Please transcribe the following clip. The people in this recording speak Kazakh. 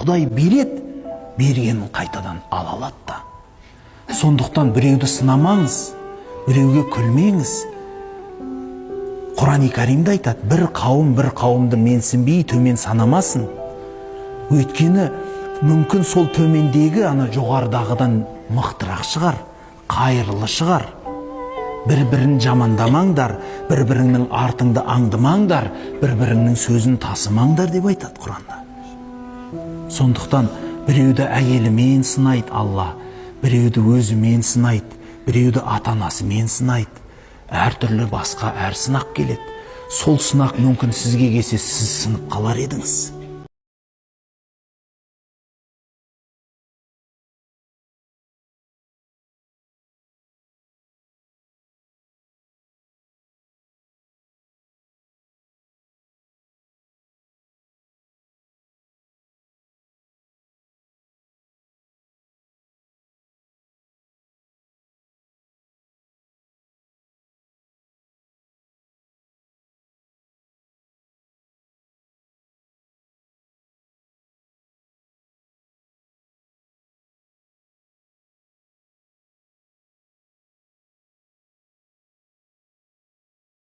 Құдай береді, бергенін қайтадан ала алады да. Сондықтан біреуді сынамаңыз, біреуге күлмеңіз. Құран-ы Кәрімде айтады, бір қауымды менсінбей төмен санамасын. Өйткені мүмкін сол төмендегі ана жоғарыдағыдан мықтырақ шығар, қайырлы шығар. Бір-бірін жамандамаңдар, бір-біріңнің артыңды аңдымаңдар, бір-біріңнің сөзін тасымаңдар деп айтады Құранда. Сондықтан біреуді әйелімен сынайды Алла, біреуді өзімен сынайды, біреуді ата-анасымен сынайды. Әртүрлі басқа әр сынақ келеді. Сол сынақ мүмкін сізге келсе, сіз сынып қалар едіңіз.